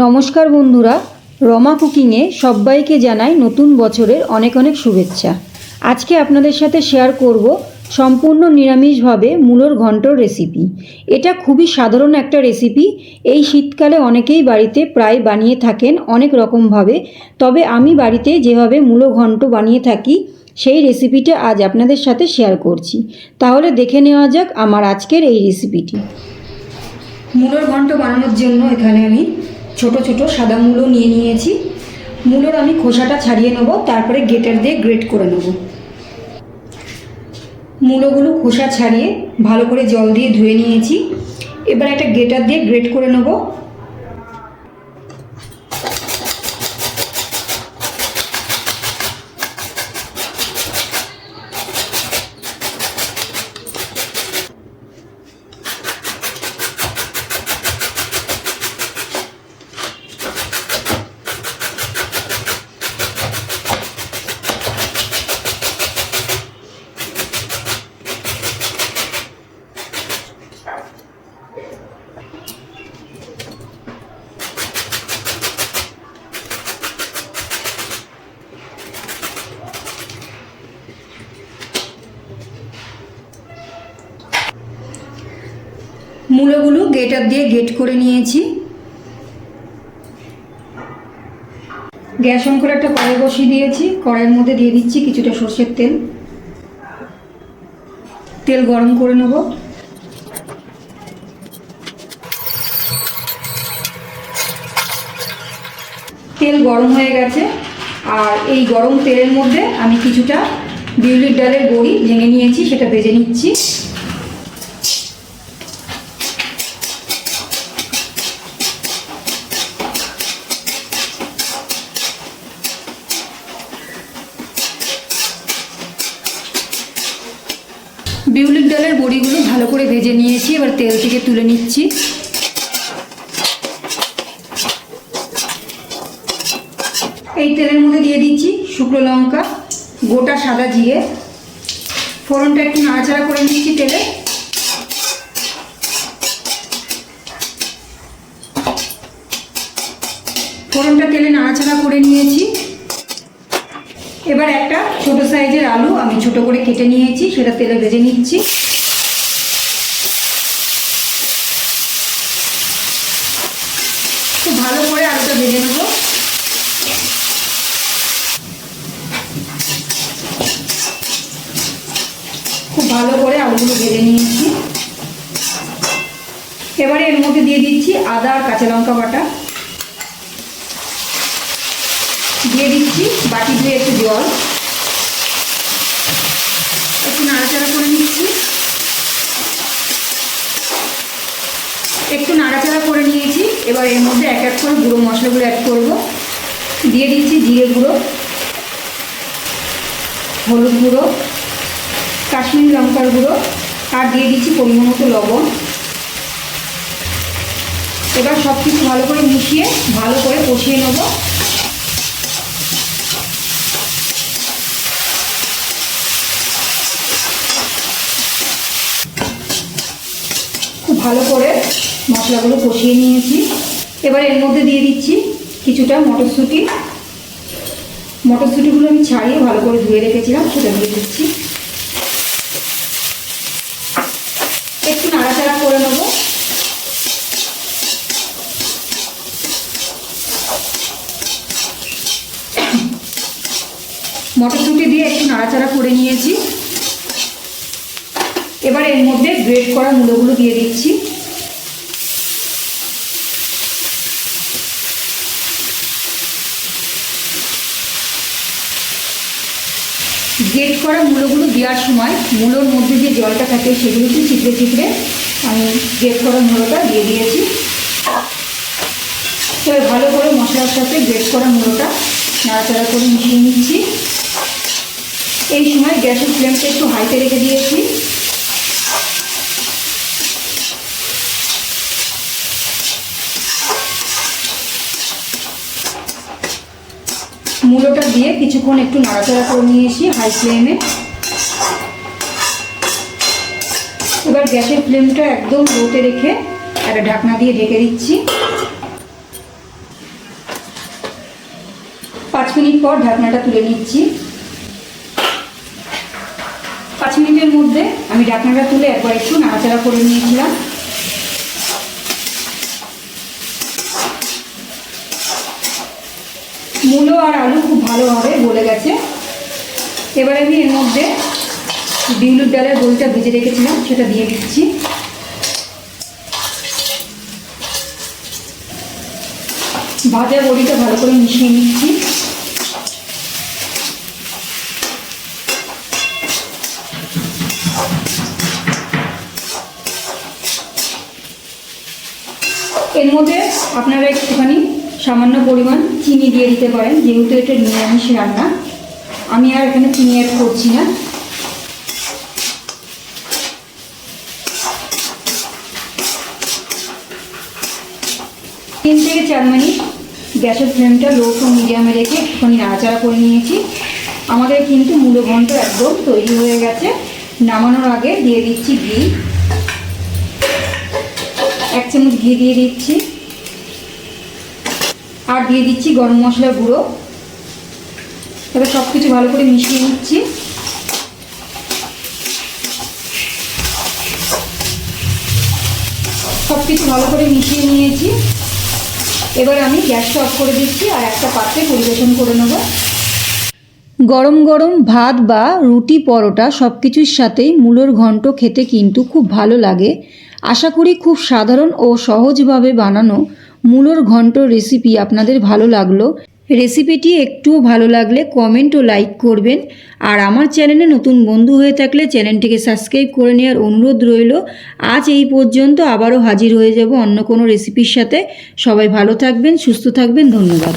নমস্কার বন্ধুরা, রমা কুকিংয়ে সবাইকে জানাই নতুন বছরের অনেক অনেক শুভেচ্ছা। আজকে আপনাদের সাথে শেয়ার করব সম্পূর্ণ নিরামিষভাবে মূলোর ঘন্টর রেসিপি। এটা খুবই সাধারণ একটা রেসিপি। এই শীতকালে অনেকেই বাড়িতে প্রায় বানিয়ে থাকেন অনেক রকমভাবে, তবে আমি বাড়িতে যেভাবে মূলো ঘন্ট বানিয়ে থাকি সেই রেসিপিটা আজ আপনাদের সাথে শেয়ার করছি। তাহলে দেখে নেওয়া যাক আমার আজকের এই রেসিপিটি। মূলোর ঘন্ট বানানোর জন্য এখানে আমি ছোট ছোট সাদা মূলো নিয়ে নিয়েছি। মূলোর আমি খোসাটা ছাড়িয়ে নেব, তারপরে গ্রেটার দিয়ে গ্রেট করে নেব। মূলোগুলো খোসা ছাড়িয়ে ভালো করে জল দিয়ে ধুয়ে নিয়েছি। এবার একটা গ্রেটার দিয়ে গ্রেট করে নেব। মূলোগুলো গ্রেটার দিয়ে গ্রেট করে নিয়েছি। গ্যাস অন করে একটা কড়াই বসিয়ে দিয়েছি। কড়াইয়ের মধ্যে দিয়ে দিচ্ছি কিছুটা সরষের তেল। তেল গরম করে নেব। তেল গরম হয়ে গেছে, আর এই গরম তেলের মধ্যে আমি কিছুটা বিউলির ডালের বড়ি ভেঙে নিয়েছি, সেটা ভেজে নিচ্ছি। বিউলির ডালের বড়িগুলো ভালো করে ভেজে নিয়েছি, এবার তেল থেকে তুলে নিচ্ছি। এই তেলের মধ্যে দিয়ে দিচ্ছি শুকনো লঙ্কা, গোটা সাদা জিরে। ফোড়নটা একটু নাড়াচাড়া করে নিচ্ছি তেলে। ফোড়নটা তেলে নাড়াচাড়া করে নিয়েছি। এবার একটা ছোট সাইজের আলু আমি ছোট করে কেটে নিয়েছি, সেটা তেলে ভেজে নিচ্ছি। খুব ভালো করে আলুটা ভেজে নেব। খুব ভালো করে আলুগুলো ভেজে নিয়েছি। এবারে এর মধ্যে দিয়ে দিচ্ছি আদা আর কাঁচা লঙ্কা বাটা। দিয়ে দিচ্ছি বাটি ধুয়ে একটু জল। একটু নাড়াচাড়া করে নিচ্ছি। একটু নাড়াচাড়া করে নিয়েছি। এবার এর মধ্যে এক এক করে গুঁড়ো মশলাগুলো অ্যাড করব। দিয়ে দিচ্ছি জিরে গুঁড়ো, হলুদ গুঁড়ো, কাশ্মীরি লঙ্কার গুঁড়ো, আর দিয়ে দিচ্ছি পরিমাণ মতো লবণ। এবার সব কিছু ভালো করে মিশিয়ে ভালো করে কষিয়ে নেব। খুব ভালো করে মশলাগুলো কষিয়ে নিয়েছি। এবার এর মধ্যে দিয়ে দিচ্ছি কিছুটা মটরশুঁটি। মটরশুঁটিগুলো আমি ছাড়িয়ে ভালো করে ধুয়ে রেখেছিলাম, সেটা দিয়ে দিচ্ছি। একটু নাড়াচাড়া করে নেব। মটরশুঁটি দিয়ে একটু নাড়াচাড়া করে নিয়েছি। এবার এর মধ্যে গ্রেট করা মূলোগুলো দিয়ে দিচ্ছি। গ্রেট করা মূলোগুলো দেওয়ার সময় মূলোর মধ্যে যে জলটা থাকে সেগুলোকে চিপড়ে চিপড়ে আমি গ্রেট করা মূলোটা দিয়ে দিয়েছি। এবার ভালো করে মশলার সাথে গ্রেট করা মূলোটা নাড়াচাড়া করে মিশিয়ে নিচ্ছি। এই সময় গ্যাসের ফ্লেমটা একটু হাইতে রেখে দিয়েছি। মূলোটা দিয়ে কিছুক্ষণ একটু নাড়াচাড়া করে নিয়েছি হাই ফ্লেমে। এবার গ্যাসের ফ্লেমটা একদম লোতে রেখে একটা ঢাকনা দিয়ে ঢেকে দিচ্ছি। মিনিট পর ঢাকনাটা তুলে নিচ্ছি। 5 মিনিটের মধ্যে আমি ঢাকনাটা তুলে একবার একটু নাড়াচাড়া করে নিয়েছিলাম। মূলো আর আলু খুব ভালোভাবে গলে গেছে। এবার আমি এর মধ্যে বিউলির ডালের বড়িটা ভেজে রেখেছিলাম সেটা দিয়ে দিচ্ছি। ভাজা বড়িটা ভালো করে মিশিয়ে নিচ্ছি। এর মধ্যে আপনারা একটুখানি সামান্য পরিমাণ চিনি দিয়ে দিতে পারেন, যেহেতু এটা নিরামিষ রান্না। আমি আর এখানে চিনি অ্যাড করছি না। তিন থেকে 4 মিনিট গ্যাসের ফ্লেমটা লো টু মিডিয়ামে রেখে একটুখানি নাড়াচাড়া করে নিয়েছি। আমাদের কিন্তু মূলো ঘন্ট একদম তৈরি হয়ে গেছে। নামানোর আগে দিয়ে দিচ্ছি ঘি, 1 চামচ ঘি দিয়ে দিচ্ছি। আর দিয়ে দিচ্ছি গরম মশলা গুঁড়ো। এবার সব কিছু ভালো করে মিশিয়ে নিচ্ছি। সব কিছু ভালো করে মিশিয়ে নিয়েছি। এবার আমি গ্যাসটা অফ করে দিচ্ছি আর একটা পাত্রে পরিবেশন করে নেব। গরম গরম ভাত বা রুটি পরোটা সব কিছুর সাথেই মূলোর ঘন্ট খেতে কিন্তু খুব ভালো লাগে। আশা করি খুব সাধারণ ও সহজভাবে বানানো মূলোর ঘন্ট রেসিপি আপনাদের ভালো লাগলো। রেসিপিটি একটুও ভালো লাগলে কমেন্ট ও লাইক করবেন। আর আমার চ্যানেলে নতুন বন্ধু হয়ে থাকলে চ্যানেলটিকে সাবস্ক্রাইব করে নেওয়ার অনুরোধ রইল। আজ এই পর্যন্ত, আবারও হাজির হয়ে যাব অন্য কোনো রেসিপির সাথে। সবাই ভালো থাকবেন, সুস্থ থাকবেন। ধন্যবাদ।